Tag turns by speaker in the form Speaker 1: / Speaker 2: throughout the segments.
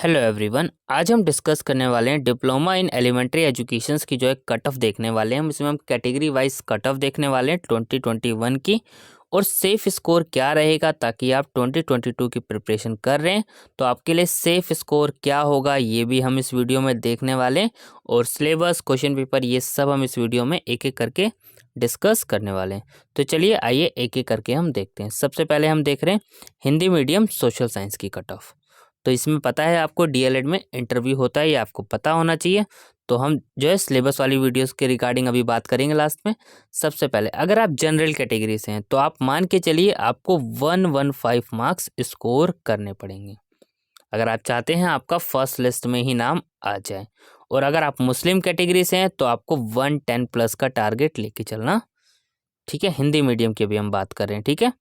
Speaker 1: Hello everyone. आज हम discuss करने वाले हैं डिप्लोमा इन एलिमेंट्री एजुकेशंस की जो है कट ऑफ देखने वाले हैं। इसमें हम कैटेगरी वाइज कट ऑफ देखने वाले हैं 2021 की, और सेफ स्कोर क्या रहेगा ताकि आप 2022 की प्रिपरेशन कर रहे हैं तो आपके लिए सेफ स्कोर क्या होगा ये भी हम इस वीडियो में देखने वाले हैं। और सिलेबस, क्वेश्चन पेपर, ये सब हम इस वीडियो में एक एक करके डिस्कस करने वाले हैं। तो चलिए आइए एक एक करके हम देखते हैं। सबसे पहले हम देख रहे हैं हिंदी मीडियम सोशल साइंस की कट ऑफ। तो इसमें पता है आपको डीएलएड में इंटरव्यू होता है, ये आपको पता होना चाहिए। तो हम जो है सिलेबस वाली वीडियोस के रिगार्डिंग अभी बात करेंगे लास्ट में। सबसे पहले अगर आप जनरल कैटेगरी से हैं तो आप मान के चलिए आपको 115 मार्क्स स्कोर करने पड़ेंगे अगर आप चाहते हैं आपका फर्स्ट लिस्ट में ही नाम आ जाए। और अगर आप मुस्लिम कैटेगरी से हैं तो आपको 110 प्लस का टारगेट लेके चलना, ठीक है। हिंदी मीडियम की भी हम बात कर रहे हैं, ठीक है।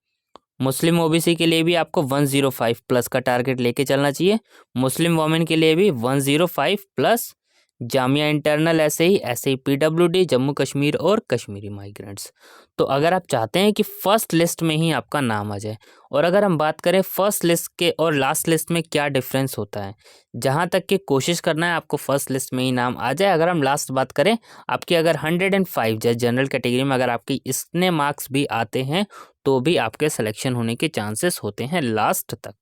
Speaker 1: मुस्लिम ओबीसी के लिए भी आपको 105 प्लस का टारगेट लेके चलना चाहिए। मुस्लिम वोमेन के लिए भी 105 प्लस। जामिया इंटरनल ऐसे ही पीडब्ल्यूडी, जम्मू कश्मीर और कश्मीरी माइग्रेंट्स। तो अगर आप चाहते हैं कि फर्स्ट लिस्ट में ही आपका नाम आ जाए, और अगर हम बात करें फर्स्ट लिस्ट के और लास्ट लिस्ट में क्या डिफरेंस होता है, जहां तक कि कोशिश करना है आपको फर्स्ट लिस्ट में ही नाम आ जाए। अगर हम लास्ट बात करें, आपकी अगर 105 जैसे जनरल कैटेगरी में अगर आपकी इतने मार्क्स भी आते हैं तो भी आपके सिलेक्शन होने के चांसेस होते हैं लास्ट तक,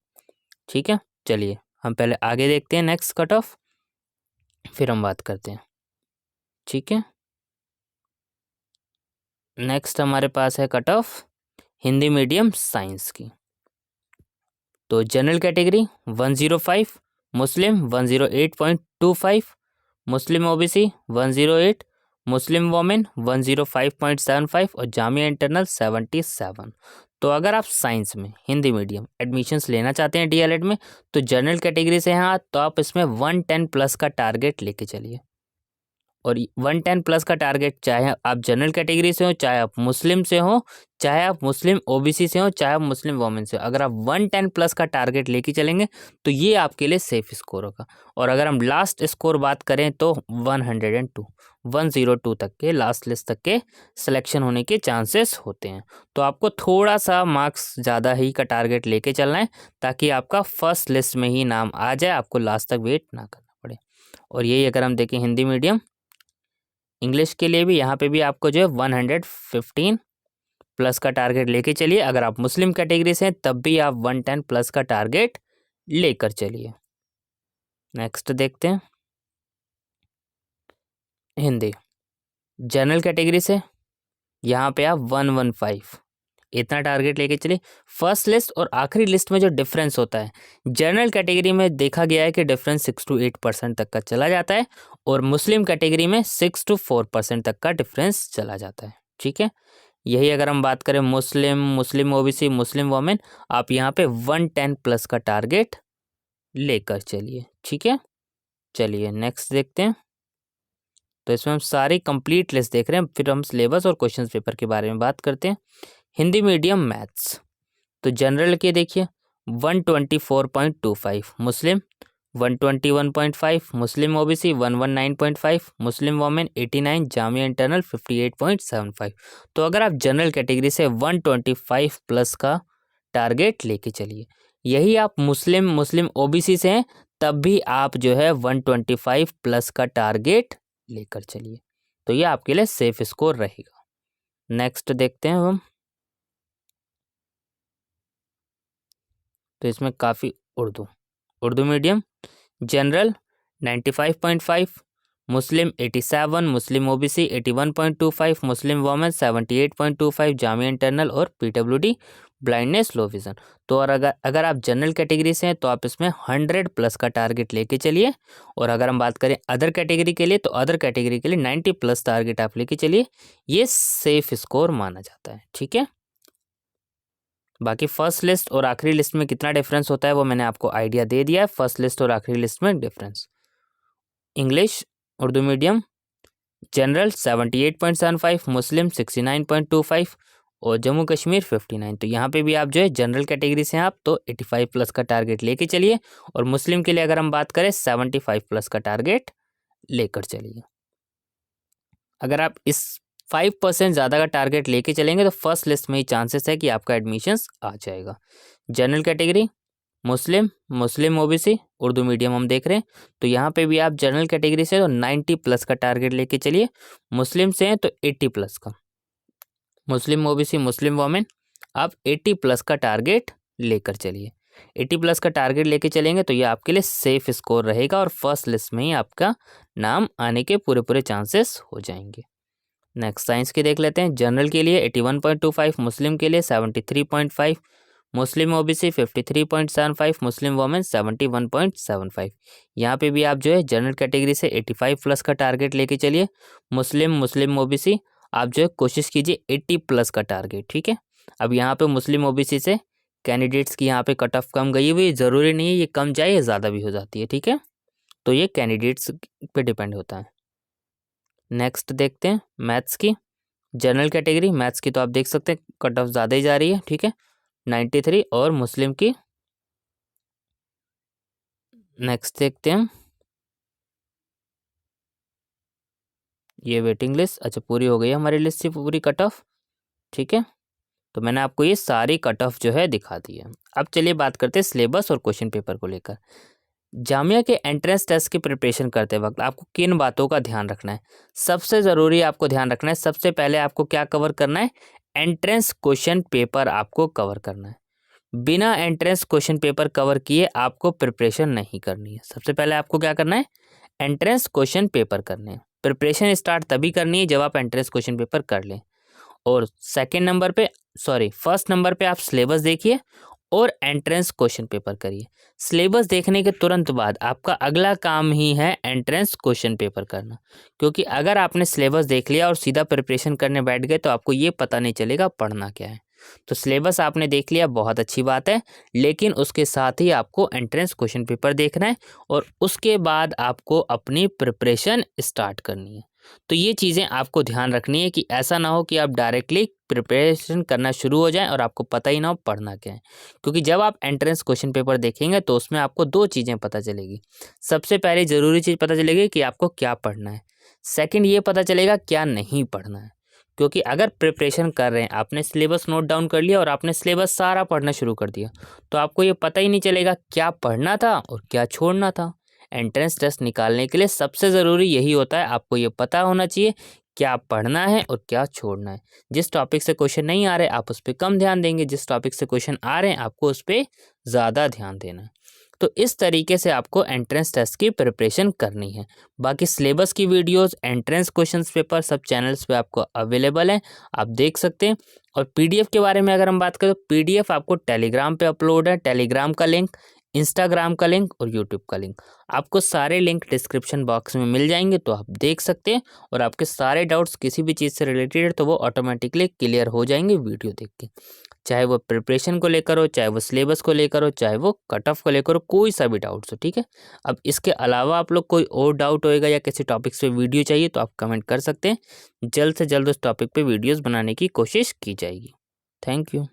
Speaker 1: ठीक है। चलिए हम पहले आगे देखते हैं नेक्स्ट कट ऑफ, फिर हम बात करते हैं, ठीक है। नेक्स्ट हमारे पास है cut off Hindi medium science की। तो जनरल कैटेगरी 105, मुस्लिम 108.25, मुस्लिम ओबीसी 108, मुस्लिम वोमेन 105.75 और जामिया इंटरनल 77। तो अगर आप साइंस में हिंदी मीडियम एडमिशन्स लेना चाहते हैं डीएलएड में तो जनरल कैटेगरी से हैं तो आप इसमें 110 प्लस का टारगेट लेके चलिए। और 110 प्लस का टारगेट चाहे आप जनरल कैटेगरी से हो, चाहे आप मुस्लिम से हो, चाहे आप मुस्लिम ओबीसी से हो, चाहे आप मुस्लिम वोमेन से हो, अगर आप 110 प्लस का टारगेट लेके चलेंगे तो ये आपके लिए सेफ स्कोर होगा। और अगर हम लास्ट स्कोर बात करें तो 102 तक के लास्ट लिस्ट तक के सिलेक्शन होने के चांसेस होते हैं। तो आपको थोड़ा सा मार्क्स ज़्यादा ही का टारगेट लेके चलना है ताकि आपका फर्स्ट लिस्ट में ही नाम आ जाए, आपको लास्ट तक वेट ना करना पड़े। और यही अगर हम देखें हिंदी मीडियम, इंग्लिश के लिए भी यहाँ पे भी आपको जो है 115 प्लस का टारगेट लेके चलिए। अगर आप मुस्लिम कैटेगरी से हैं तब भी आप 110 प्लस का टारगेट लेकर चलिए। नेक्स्ट देखते हैं हिंदी जनरल कैटेगरी से, यहाँ पे आप 115 इतना टारगेट लेके चलिए। फर्स्ट लिस्ट और आखिरी लिस्ट में जो डिफरेंस होता है, जनरल कैटेगरी में देखा गया है कि डिफरेंस 6 to 8% तक का चला जाता है, और मुस्लिम कैटेगरी में 6 to 4% तक का डिफरेंस चला जाता है, ठीक है। यही अगर हम बात करें मुस्लिम ओबीसी, मुस्लिम वोमेन, आप यहाँ पे 110 प्लस का टारगेट लेकर चलिए, ठीक है। चलिए नेक्स्ट देखते हैं। तो इसमें हम सारी कंप्लीट लिस्ट देख रहे हैं, फिर हम सिलेबस और क्वेश्चन पेपर के बारे में बात करते हैं। हिंदी मीडियम मैथ्स, तो जनरल के देखिए 124.25, मुस्लिम 121.5, मुस्लिम ओबीसी 119.5, मुस्लिम वोमेन 89, जामिया इंटरनल 58.75। तो अगर आप जनरल कैटेगरी से 125 प्लस का टारगेट लेके चलिए। यही आप मुस्लिम ओबीसी से हैं तब भी आप जो है 125 प्लस का टारगेट लेकर चलिए, तो ये आपके लिए सेफ स्कोर रहेगा। नेक्स्ट देखते हैं हम। तो इसमें काफ़ी उर्दू मीडियम जनरल 95.5, मुस्लिम 87, मुस्लिम ओबीसी 81.25, मुस्लिम वोमेन 78.25, जामिया इंटरनल और पीडब्ल्यूडी ब्लाइंडनेस लो विज़न। तो और अगर आप जनरल कैटेगरी से हैं तो आप इसमें 100 प्लस का टारगेट लेके चलिए। और अगर हम बात करें अदर कैटेगरी के लिए तो अदर कैटेगरी के लिए 90 प्लस टारगेट आप लेके चलिए, ये सेफ स्कोर माना जाता है, ठीक है। बाकी फर्स्ट लिस्ट और आखिरी लिस्ट में कितना डिफरेंस होता है वो मैंने आपको आइडिया दे दिया है। फर्स्ट लिस्ट और आखिरी लिस्ट में difference, English Urdu medium general 78.75, मुस्लिम 69.25 और जम्मू कश्मीर 59। तो यहाँ पे भी आप जो है जनरल कैटेगरी से हैं आप तो 85 प्लस का टारगेट लेके चलिए। और मुस्लिम के लिए अगर हम बात करें 75 प्लस का टारगेट लेकर चलिए। अगर आप इस 5% ज़्यादा का टारगेट लेके चलेंगे तो फर्स्ट लिस्ट में ही चांसेस है कि आपका एडमिशन्स आ जाएगा। जनरल कैटेगरी मुस्लिम ओबीसी, उर्दू मीडियम हम देख रहे हैं, तो यहाँ पे भी आप जनरल कैटेगरी से तो 90 प्लस का टारगेट लेके चलिए, मुस्लिम से हैं तो 80 प्लस का, मुस्लिम ओबीसी मुस्लिम वोमेन आप 80 प्लस का टारगेट लेकर चलिए। 80 प्लस का टारगेट लेके चलेंगे तो ये आपके लिए सेफ स्कोर रहेगा और फर्स्ट लिस्ट में ही आपका नाम आने के पूरे चांसेस हो जाएंगे। नेक्स्ट साइंस की देख लेते हैं। जनरल के लिए 81.25, मुस्लिम के लिए 73.5, मुस्लिम ओबीसी 53.75, मुस्लिम वोमेन 71.75। यहाँ पे भी आप जो है जनरल कैटेगरी से 85 प्लस का टारगेट लेके चलिए, मुस्लिम ओबीसी आप जो है कोशिश कीजिए 80 प्लस का टारगेट, ठीक है। अब यहाँ पे मुस्लिम ओबीसी से कैंडिडेट्स की यहाँ पे कट ऑफ कम गई हुई, ज़रूरी नहीं है ये कम जाए या ज़्यादा भी हो जाती है, ठीक है, तो ये कैंडिडेट्स पे डिपेंड होता है। नेक्स्ट देखते हैं मैथ्स की। जनरल कैटेगरी मैथ्स की तो आप देख सकते हैं कट ऑफ ज़्यादा ही जा रही है, ठीक है, 93, और मुस्लिम की नेक्स्ट देखते हैं, ये वेटिंग लिस्ट अच्छा पूरी हो गई है हमारी लिस्ट से पूरी कट ऑफ, ठीक है, तो मैंने आपको ये सारी कट ऑफ जो है दिखा दी है। अब चलिए बात करते हैं सिलेबस और क्वेश्चन पेपर को लेकर। जामिया के एंट्रेंस टेस्ट की प्रिपरेशन करते वक्त आपको किन बातों का ध्यान रखना है? सबसे ज़रूरी आपको ध्यान रखना है, सबसे पहले आपको क्या कवर करना है? एंट्रेंस क्वेश्चन पेपर आपको कवर करना है। बिना एंट्रेंस क्वेश्चन पेपर कवर किए आपको प्रिपरेशन नहीं करनी है। सबसे पहले आपको क्या करना है? एंट्रेंस क्वेश्चन पेपर करने हैं। प्रिपरेशन स्टार्ट तभी करनी है जब आप एंट्रेंस क्वेश्चन पेपर कर लें। और फर्स्ट नंबर पे आप सिलेबस देखिए और एंट्रेंस क्वेश्चन पेपर करिए। सिलेबस देखने के तुरंत बाद आपका अगला काम ही है एंट्रेंस क्वेश्चन पेपर करना, क्योंकि अगर आपने सिलेबस देख लिया और सीधा प्रिपरेशन करने बैठ गए तो आपको ये पता नहीं चलेगा पढ़ना क्या है। तो सिलेबस आपने देख लिया, बहुत अच्छी बात है, लेकिन उसके साथ ही आपको एंट्रेंस क्वेश्चन पेपर देखना है और उसके बाद आपको अपनी प्रिपरेशन स्टार्ट करनी है। तो ये चीज़ें आपको ध्यान रखनी है कि ऐसा ना हो कि आप डायरेक्टली प्रिपरेशन करना शुरू हो जाएं और आपको पता ही ना हो पढ़ना क्या है। क्योंकि जब आप एंट्रेंस क्वेश्चन पेपर देखेंगे तो उसमें आपको दो चीज़ें पता चलेगी। सबसे पहले ज़रूरी चीज़ पता चलेगी कि आपको क्या पढ़ना है, सेकंड ये पता चलेगा क्या नहीं पढ़ना है। क्योंकि अगर प्रिपरेशन कर रहे हैं, आपने सिलेबस नोट डाउन कर लिया और आपने सिलेबस सारा पढ़ना शुरू कर दिया, तो आपको ये पता ही नहीं चलेगा क्या पढ़ना था और क्या छोड़ना था। एंट्रेंस टेस्ट निकालने के लिए सबसे ज़रूरी यही होता है, आपको ये पता होना चाहिए क्या पढ़ना है और क्या छोड़ना है। जिस टॉपिक से क्वेश्चन नहीं आ रहे आप उस पर कम ध्यान देंगे, जिस टॉपिक से क्वेश्चन आ रहे हैं आपको उस पर ज़्यादा ध्यान देना है। तो इस तरीके से आपको एंट्रेंस टेस्ट की प्रिपरेशन करनी है। बाकी सिलेबस की वीडियोस, एंट्रेंस क्वेश्चंस पेपर सब चैनल्स पे आपको अवेलेबल है, आप देख सकते हैं। और पीडीएफ के बारे में अगर हम बात करें तो पीडीएफ आपको टेलीग्राम पे अपलोड है, टेलीग्राम का लिंक, इंस्टाग्राम का लिंक और यूट्यूब का लिंक, आपको सारे लिंक डिस्क्रिप्शन बॉक्स में मिल जाएंगे, तो आप देख सकते हैं और आपके सारे डाउट्स किसी भी चीज़ से रिलेटेड है तो वो ऑटोमेटिकली क्लियर हो जाएंगे वीडियो देख के। चाहे वो प्रिपरेशन को लेकर हो, चाहे वो सिलेबस को लेकर हो, चाहे वो कट ऑफ को लेकर हो, कोई सा भी डाउट्स हो, ठीक है। अब इसके अलावा आप लोग कोई और डाउट होएगा या किसी टॉपिक्स पे वीडियो चाहिए तो आप कमेंट कर सकते हैं, जल्द से जल्द उस टॉपिक पे वीडियोस बनाने की कोशिश की जाएगी। Thank you.